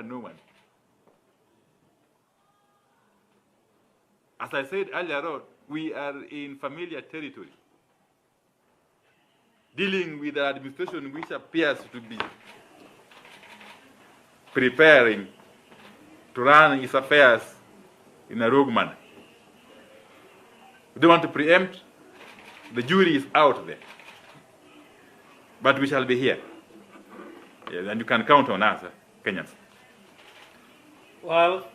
No one. As I said earlier on, we are in familiar territory, dealing with an administration which appears to be preparing to run its affairs in a rogue manner. We don't want to preempt. The jury is out there. But we shall be here. Yes, and you can count on us, Kenyans. Well,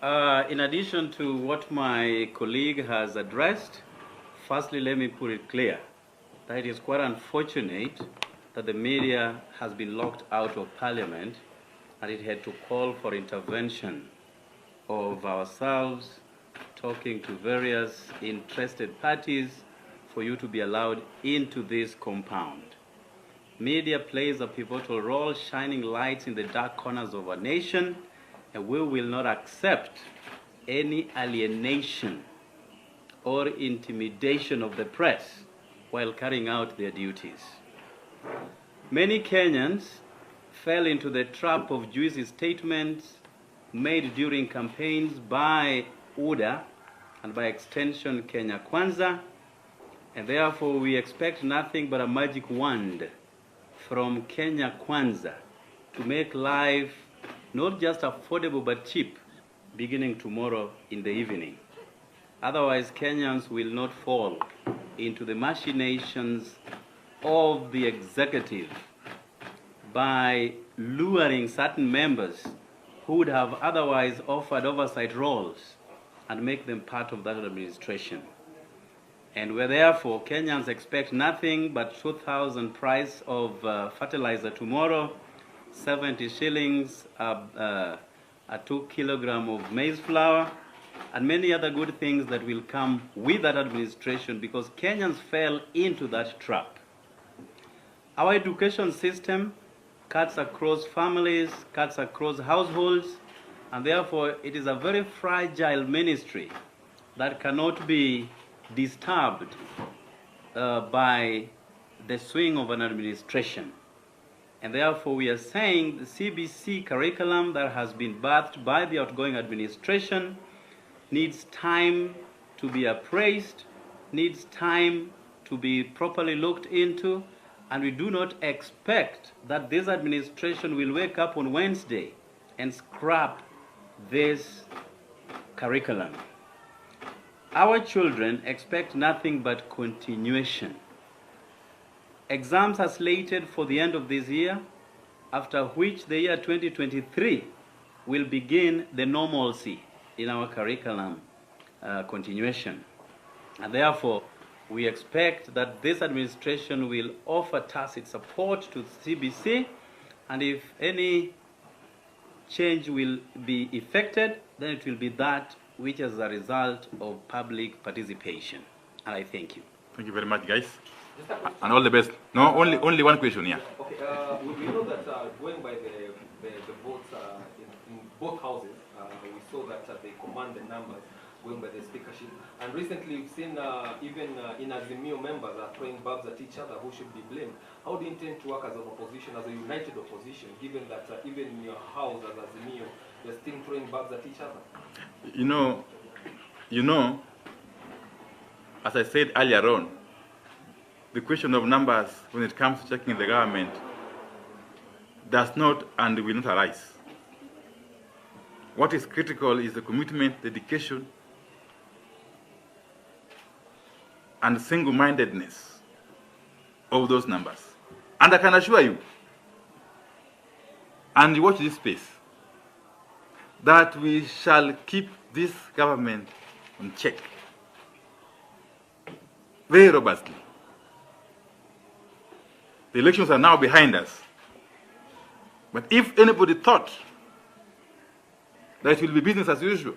in addition to what my colleague has addressed, firstly, let me put it clear that it is quite unfortunate that the media has been locked out of Parliament and it had to call for intervention of ourselves, talking to various interested parties for you to be allowed into this compound. Media plays a pivotal role, shining lights in the dark corners of our nation, and we will not accept any alienation or intimidation of the press while carrying out their duties. Many Kenyans fell into the trap of juicy statements made during campaigns by UDA and by extension Kenya Kwanza, and therefore we expect nothing but a magic wand from Kenya Kwanza to make life not just affordable but cheap, beginning tomorrow in the evening. Otherwise, Kenyans will not fall into the machinations of the executive by luring certain members who would have otherwise offered oversight roles and make them part of that administration. And where therefore Kenyans expect nothing but 2,000 price of fertilizer tomorrow, 70 shillings a 2 kilogram of maize flour, and many other good things that will come with that administration because Kenyans fell into that trap. Our education system cuts across families, cuts across households, and therefore it is a very fragile ministry that cannot be disturbed by the swing of an administration. And therefore we are saying the CBC curriculum that has been birthed by the outgoing administration needs time to be appraised, needs time to be properly looked into, and we do not expect that this administration will wake up on Wednesday and scrap this curriculum. Our children expect nothing but continuation. Exams are slated for the end of this year, after which the year 2023 will begin the normalcy in our curriculum continuation. And therefore, we expect that this administration will offer tacit support to CBC, and if any change will be effected, then it will be that which is a result of public participation. And I thank you. Thank you very much, guys. And all the best. No, only one question here. Okay, we know that going by the votes in both houses, we saw that they command the numbers going by the speakership. And recently we've seen even in Azimio members are throwing barbs at each other who should be blamed. How do you intend to work as an opposition, as a united opposition, given that even in your house as Azimio, you're still throwing barbs at each other? You know, as I said earlier on, the question of numbers when it comes to checking the government does not and will not arise. What is critical is the commitment, dedication, and single-mindedness of those numbers. And I can assure you, and you watch this space, that we shall keep this government in check very robustly. The elections are now behind us. But if anybody thought that it will be business as usual,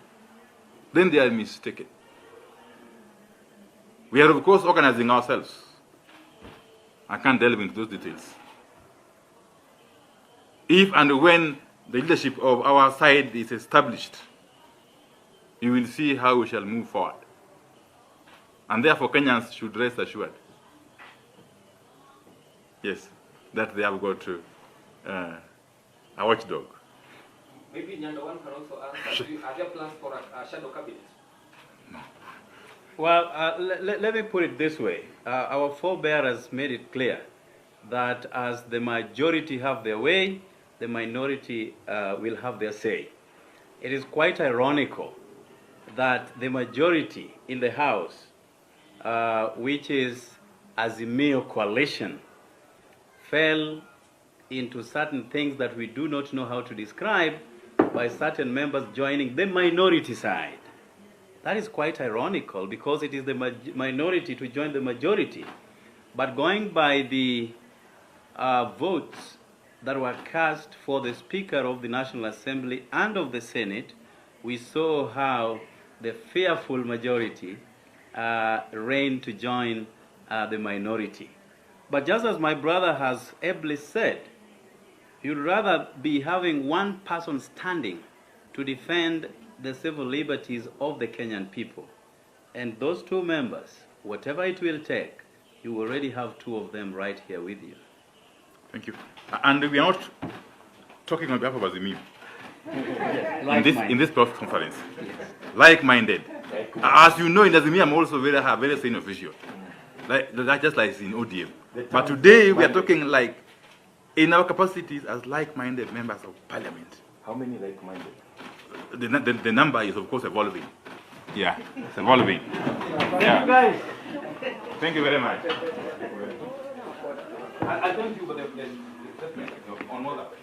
then they are mistaken. We are, of course, organizing ourselves. I can't delve into those details. If and when the leadership of our side is established, you will see how we shall move forward. And therefore, Kenyans should rest assured, yes, that they have got a watchdog. Maybe Nyandawan can also answer. Are there plans for a shadow cabinet? Well, let me put it this way. Our forebearers made it clear that as the majority have their way, the minority will have their say. It is quite ironical that the majority in the House, which is Azimio coalition, fell into certain things that we do not know how to describe by certain members joining the minority side. That is quite ironical because it is the minority to join the majority. But going by the votes that were cast for the Speaker of the National Assembly and of the Senate, we saw how the fearful majority reigned to join the minority. But just as my brother has ably said, you'd rather be having one person standing to defend the civil liberties of the Kenyan people. And those two members, whatever it will take, you already have two of them right here with you. Thank you. And we are not talking on behalf of Azimio in this press conference. Yes. Like-minded. As you know, in Azimio, I'm also very senior official. Just like in ODM. But today, we are talking like in our capacities as like-minded members of parliament. How many like-minded? The number is, of course, evolving. Yeah, it's evolving. Thank you, guys. Thank you very much. I thank you for the On what?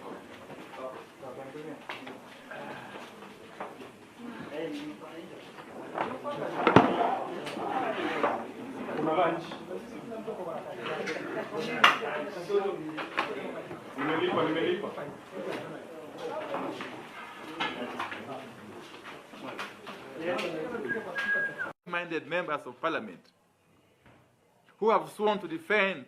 Minded members of parliament who have sworn to defend